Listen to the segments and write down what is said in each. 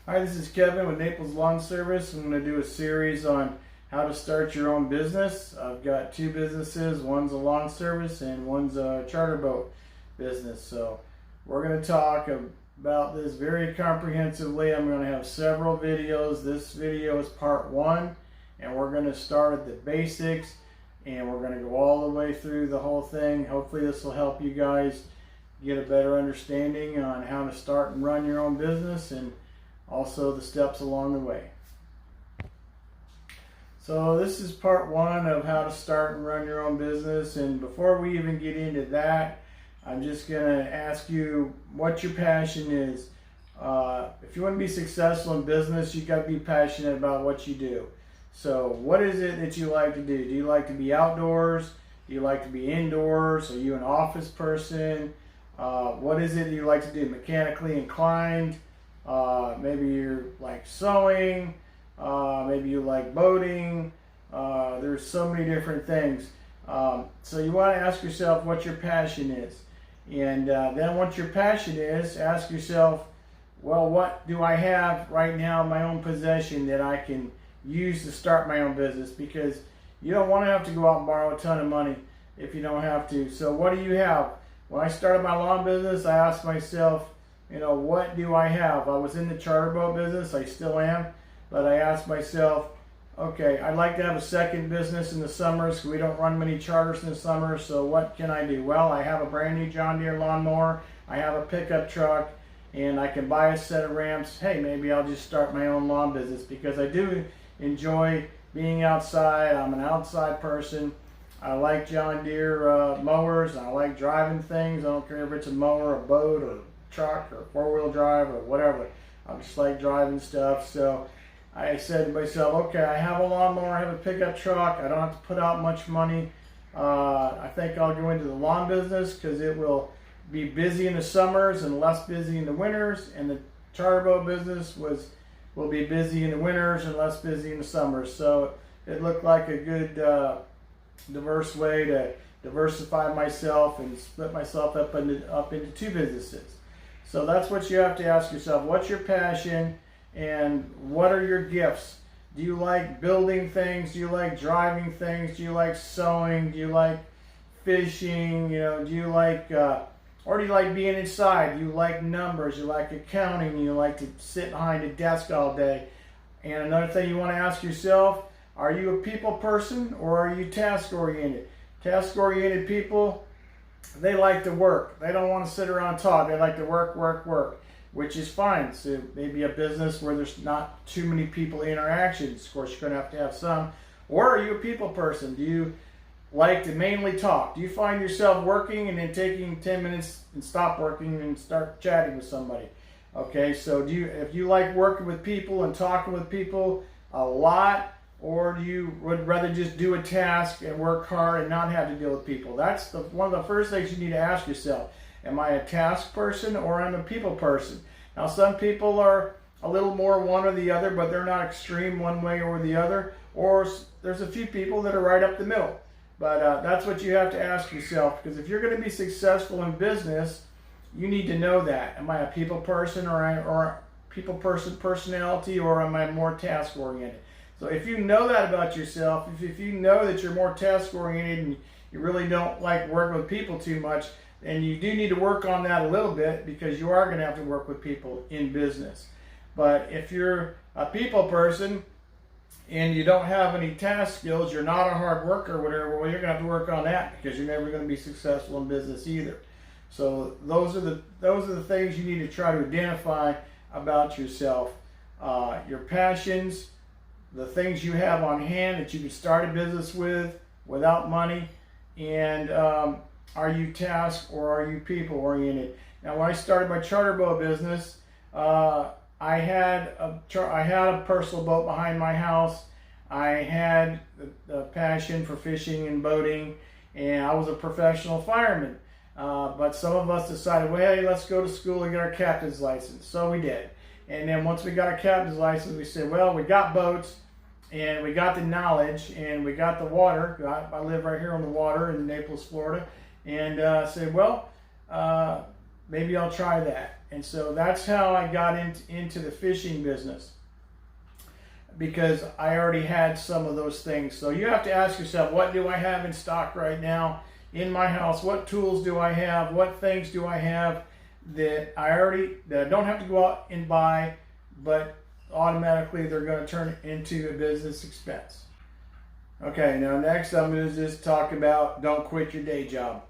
Hi, this is Kevin with Naples Lawn Service. I'm going to do a series on how to start your own business. I've got two businesses. One's a lawn service and one's a charter boat business. So we're going to talk about this very comprehensively. I'm going to have several videos. This video is part one, and we're going to start at the basics and we're going to go all the way through the whole thing. Hopefully this will help you guys get a better understanding on how to start and run your own business, and also the steps along the way. So this is part one of how to start and run your own business. And before we even get into that, I'm just going to ask you what your passion is. If you want to be successful in business, you've got to be passionate about what you do. So what is it that you like to do? Do you like to be outdoors? Do you like to be indoors? Are you an office person? What is it you like to do? Mechanically inclined? Maybe you like sewing, maybe you like boating. There's so many different things. So you want to ask yourself what your passion is. And then once your passion is, ask yourself, well, what do I have right now in my own possession that I can use to start my own business? Because you don't want to have to go out and borrow a ton of money if you don't have to. So what do you have? When I started my lawn business, I asked myself, what do I have? I was in the charter boat business, I still am, but I asked myself, okay, I'd like to have a second business in the summers because we don't run many charters in the summer, so what can I do? Well, I have a brand new John Deere lawnmower, I have a pickup truck, and I can buy a set of ramps. Hey, maybe I'll just start my own lawn business because I do enjoy being outside. I'm an outside person. I like John Deere mowers, I like driving things. I don't care if it's a mower, a boat, or truck, or four-wheel drive, or whatever. I just like driving stuff. So I said to myself, okay, I have a lawnmower, I have a pickup truck, I don't have to put out much money. I think I'll go into the lawn business because it will be busy in the summers and less busy in the winters, and the charter boat business will be busy in the winters and less busy in the summers. So it looked like a good diverse way to diversify myself and split myself up into two businesses. So that's what you have to ask yourself. What's your passion and what are your gifts? Do you like building things? Do you like driving things? Do you like sewing? Do you like fishing? Do you like, or do you like being inside? Do you like numbers? You like accounting? You like to sit behind a desk all day? And another thing you want to ask yourself, are you a people person or are you task-oriented? Task-oriented people, they like to work. They don't want to sit around and talk. They like to work, work, work, which is fine. So maybe a business where there's not too many people interactions. Of course, you're going to have some. Or are you a people person? Do you like to mainly talk? Do you find yourself working and then taking 10 minutes and stop working and start chatting with somebody? Okay, so if you like working with people and talking with people a lot, or do you would rather just do a task and work hard and not have to deal with people? That's one of the first things you need to ask yourself. Am I a task person or am I a people person? Now, some people are a little more one or the other, but they're not extreme one way or the other. Or there's a few people that are right up the middle. But that's what you have to ask yourself, because if you're going to be successful in business, you need to know that. Am I a people person or people person personality, or am I more task oriented? So if you know that about yourself, if you know that you're more task-oriented and you really don't like working with people too much, then you do need to work on that a little bit, because you are going to have to work with people in business. But if you're a people person and you don't have any task skills, you're not a hard worker or whatever, well, you're going to have to work on that, because you're never going to be successful in business either. So those are the things you need to try to identify about yourself. Your passions, the things you have on hand that you can start a business with without money, and are you task or are you people oriented? Now, when I started my charter boat business, I had a personal boat behind my house. I had the passion for fishing and boating, and I was a professional fireman. But some of us decided, well, hey, let's go to school and get our captain's license. So we did. And then once we got our captain's license, we said, well, we got boats, and we got the knowledge, and we got the water. I live right here on the water in Naples, Florida, and said, well, maybe I'll try that. And so that's how I got into the fishing business, because I already had some of those things. So you have to ask yourself, what do I have in stock right now in my house? What tools do I have? What things do I have that I don't have to go out and buy, but automatically they're going to turn into a business expense. Okay, now next I'm going to just talk about don't quit your day job.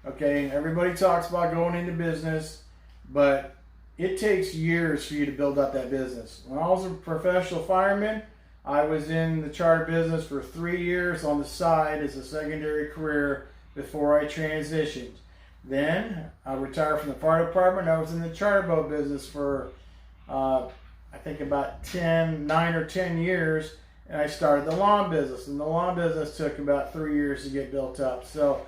Okay, everybody talks about going into business, but it takes years for you to build up that business. When I was a professional fireman, I was in the charter business for 3 years on the side as a secondary career before I transitioned. Then I retired from the fire department. I was in the charter boat business for I think about 9 or 10 years, and I started the lawn business. And the lawn business took about 3 years to get built up. So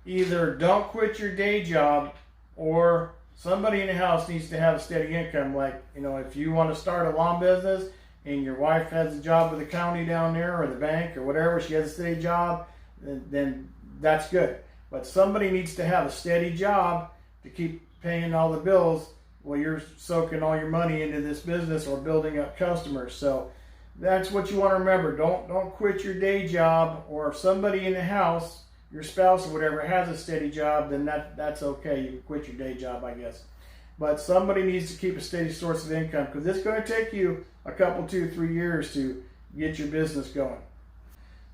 either don't quit your day job, or somebody in the house needs to have a steady income. Like, if you want to start a lawn business and your wife has a job with the county down there or the bank or whatever, she has a steady job, then that's good. But somebody needs to have a steady job to keep paying all the bills while you're soaking all your money into this business or building up customers. So that's what you want to remember. Don't quit your day job, or if somebody in the house, your spouse or whatever, has a steady job, then that's okay. You can quit your day job, I guess. But somebody needs to keep a steady source of income, because it's going to take you a couple, 2, 3 years to get your business going.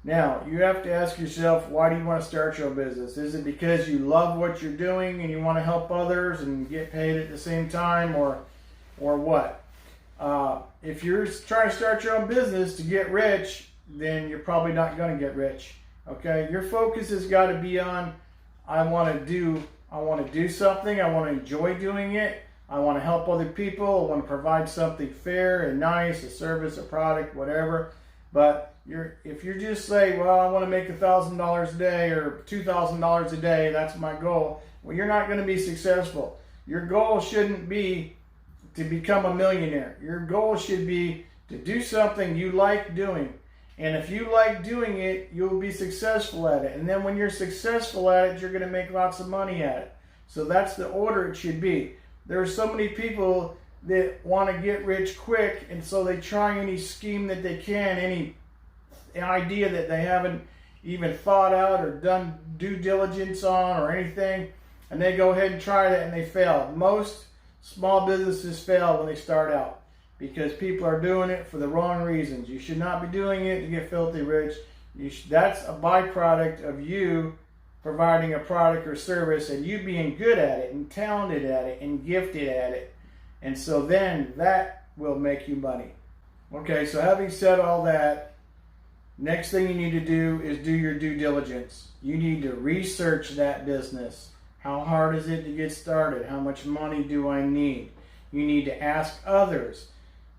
Now, you have to ask yourself, why do you want to start your business? Is it because you love what you're doing and you want to help others and get paid at the same time, or what? If you're trying to start your own business to get rich, then you're probably not going to get rich. Okay, your focus has got to be on, I want to do something. I want to enjoy doing it. I want to help other people. I want to provide something fair and nice, a service, a product, whatever. But if you're just saying, well, I want to make $1,000 a day or $2,000 a day, that's my goal. Well, you're not going to be successful. Your goal shouldn't be to become a millionaire. Your goal should be to do something you like doing. And if you like doing it, you'll be successful at it. And then when you're successful at it, you're going to make lots of money at it. So that's the order it should be. There are so many people that want to get rich quick, and so they try any scheme that they can, any idea that they haven't even thought out or done due diligence on or anything, and they go ahead and try that and they fail. Most small businesses fail when they start out, because people are doing it for the wrong reasons. You should not be doing it to get filthy rich. That's a byproduct of you providing a product or service and you being good at it and talented at it and gifted at it. And so then that will make you money. Okay, so having said all that, next thing you need to do is do your due diligence. You need to research that business. How hard is it to get started? How much money do I need? You need to ask others.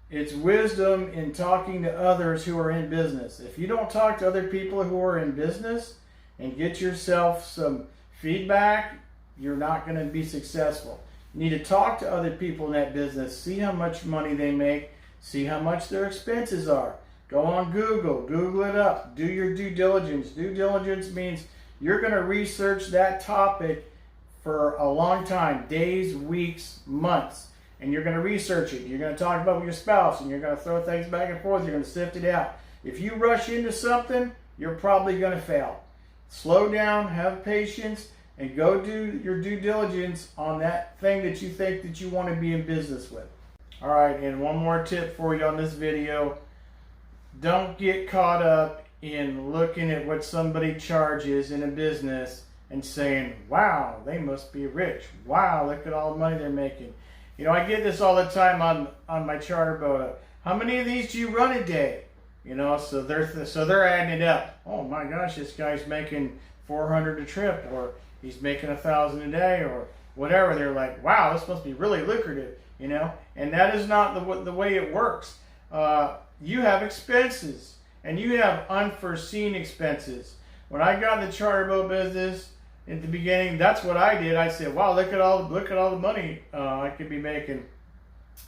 It's wisdom in talking to others who are in business. If you don't talk to other people who are in business and get yourself some feedback, you're not going to be successful. You need to talk to other people in that business, see how much money they make, see how much their expenses are. Go on Google it up, do your due diligence. Due diligence means you're going to research that topic for a long time, days, weeks, months. And you're going to research it. You're going to talk about it with your spouse, and you're going to throw things back and forth. You're going to sift it out. If you rush into something, you're probably going to fail. Slow down, have patience, and go do your due diligence on that thing that you think that you want to be in business with. All right, and one more tip for you on this video. Don't get caught up in looking at what somebody charges in a business and saying, wow, they must be rich. Wow, look at all the money they're making. I get this all the time on my charter boat. How many of these do you run a day? So they're adding it up. Oh my gosh, this guy's making $400 a trip, or he's making $1,000 a day, or whatever. They're like, wow, this must be really lucrative, And that is not the way it works. You have expenses, and you have unforeseen expenses. When I got in the charter boat business, at the beginning, that's what I did. I said, wow, look at all the money I could be making.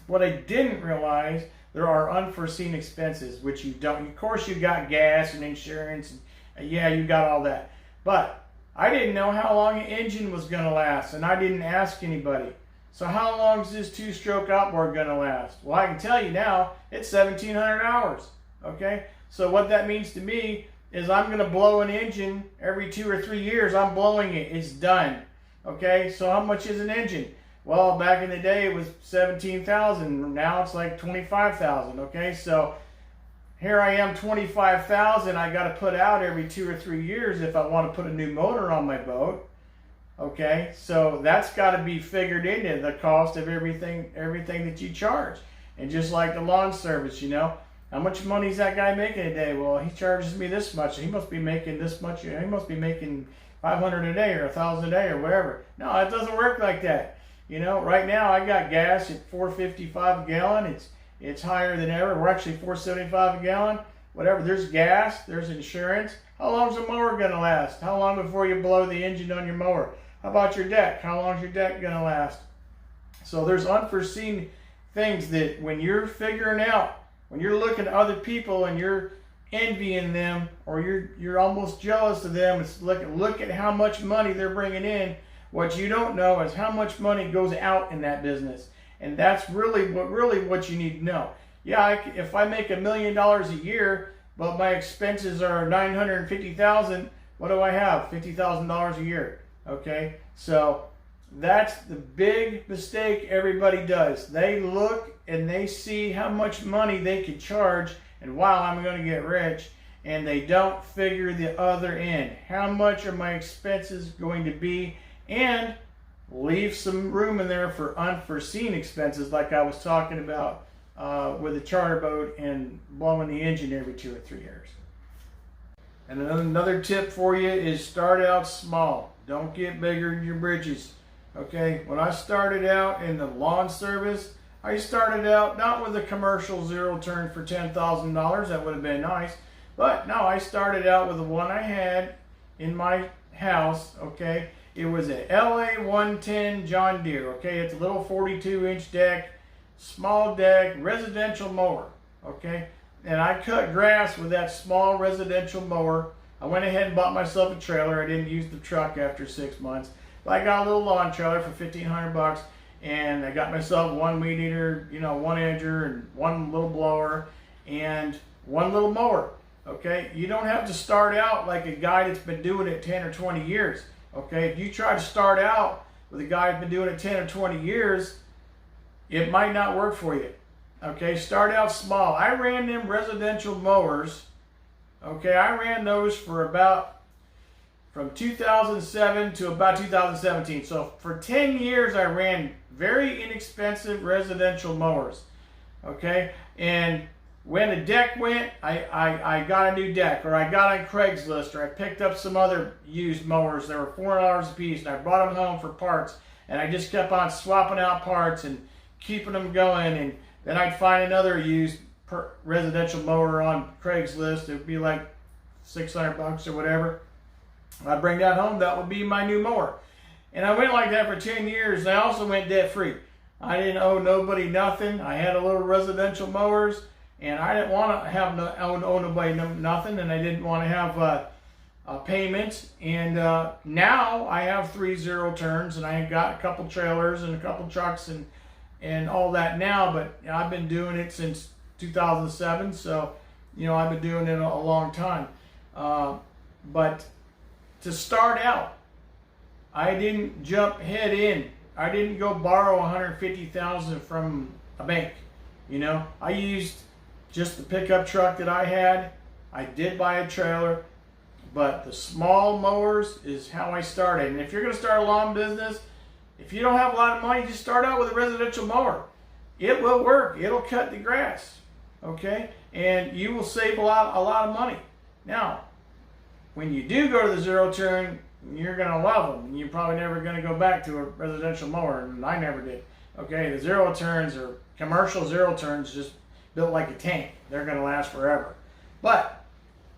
What I didn't realize, there are unforeseen expenses, which you don't. Of course, you got gas and insurance, and yeah, you got all that. But I didn't know how long an engine was going to last, and I didn't ask anybody. So how long is this two-stroke outboard going to last? Well, I can tell you now, it's 1,700 hours. Okay, so what that means to me is I'm going to blow an engine every 2 or 3 years. I'm blowing it. It's done. Okay, so how much is an engine? Well, back in the day it was 17,000. Now it's like 25,000. Okay, so here I am, 25,000. I got to put out every 2 or 3 years if I want to put a new motor on my boat. Okay, so that's got to be figured into the cost of everything that you charge. And just like the lawn service, you know, how much money is that guy making a day? Well, he charges me this much. He must be making this much. He must be making 500 a day or 1,000 a day or whatever. No, it doesn't work like that. You know, right now I got gas at $4.55 a gallon. It's higher than ever. We're actually $4.75 a gallon. Whatever. There's gas. There's insurance. How long's the mower gonna last? How long before you blow the engine on your mower? How about your deck? How long's your deck gonna last? So there's unforeseen things that when you're figuring out, when you're looking at other people and you're envying them or you're almost jealous of them, it's look at how much money they're bringing in. What you don't know is how much money goes out in that business, and that's really what you need to know. Yeah, if I make $1 million a year, but my expenses are $950,000, what do I have? $50,000 a year. Okay, so that's the big mistake everybody does. They look and they see how much money they could charge, and wow, I'm going to get rich, and they don't figure the other end. How much are my expenses going to be? And leave some room in there for unforeseen expenses, like I was talking about with a charter boat and blowing the engine every 2 or 3 years. And another tip for you is start out small. Don't get bigger than your britches. Okay, when I started out in the lawn service, I started out not with a commercial zero turn for $10,000. That would have been nice. But no, I started out with the one I had in my house. Okay, it was a LA 110 John Deere. Okay, it's a little 42-inch deck, small deck, residential mower. Okay, and I cut grass with that small residential mower. I went ahead and bought myself a trailer. I didn't use the truck after 6 months. But I got a little lawn trailer for $1,500, and I got myself one weed eater, you know, one edger, and one little blower, and one little mower. Okay, you don't have to start out like a guy that's been doing it 10 or 20 years. Okay, if you try to start out with a guy that's been doing it 10 or 20 years, it might not work for you. Okay, start out small. I ran them residential mowers. Okay, I ran those for from 2007 to about 2017. So for 10 years, I ran very inexpensive residential mowers. Okay, and when the deck went, I got a new deck, or I got on Craigslist, or I picked up some other used mowers that were $4 a piece, and I brought them home for parts, and I just kept on swapping out parts and keeping them going, and then I'd find another used residential mower on Craigslist. It would be like $600 or whatever. I'd bring that home. That would be my new mower. And I went like that for 10 years. And I also went debt free. I didn't owe nobody nothing. I had a little residential mowers, and I didn't want to have owe nobody nothing, and I didn't want to have a payment. And now I have 3 zero turns, and I got a couple trailers and a couple trucks and all that now. But I've been doing it since 2007, so you know I've been doing it a long time. But to start out, I didn't jump head in. I didn't go borrow $150,000 from a bank. You know, I used just the pickup truck that I had. I did buy a trailer, but the small mowers is how I started. And if you're going to start a lawn business, if you don't have a lot of money, just start out with a residential mower. It will work. It'll cut the grass. Okay, and you will save a lot of money. Now, when you do go to the zero turn, you're going to love them. You're probably never going to go back to a residential mower, and I never did. Okay, the zero turns are commercial zero turns, just built like a tank. They're going to last forever. But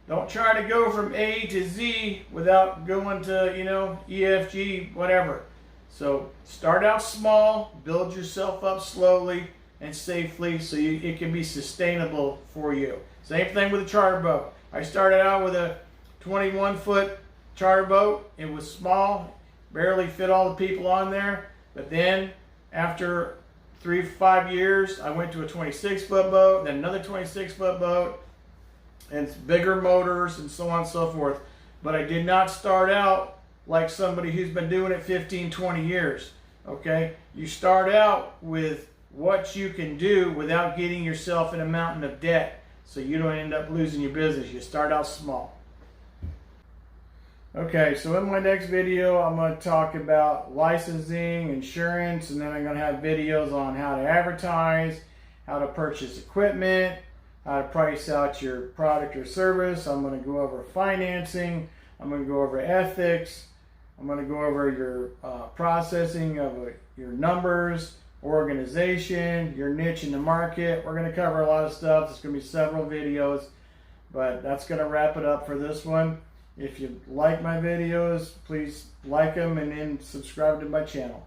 don't try to go from A to Z without going to, you know, EFG, whatever. So start out small, build yourself up slowly and safely so it can be sustainable for you. Same thing with a charter boat. I started out with a 21-foot charter boat. It was small, barely fit all the people on there. But then After 3 to 5 years, I went to a 26-foot boat, then another 26-foot boat, and bigger motors and so on and so forth. But I did not start out like somebody who's been doing it 15, 20 years. Okay? You start out with what you can do without getting yourself in a mountain of debt, so you don't end up losing your business. You start out small. Okay, so in my next video, I'm going to talk about licensing, insurance, and then I'm going to have videos on how to advertise, how to purchase equipment, how to price out your product or service. I'm going to go over financing. I'm going to go over ethics. I'm going to go over your processing of your numbers, organization, your niche in the market. We're going to cover a lot of stuff. There's going to be several videos, but that's going to wrap it up for this one. If you like my videos, please like them and then subscribe to my channel.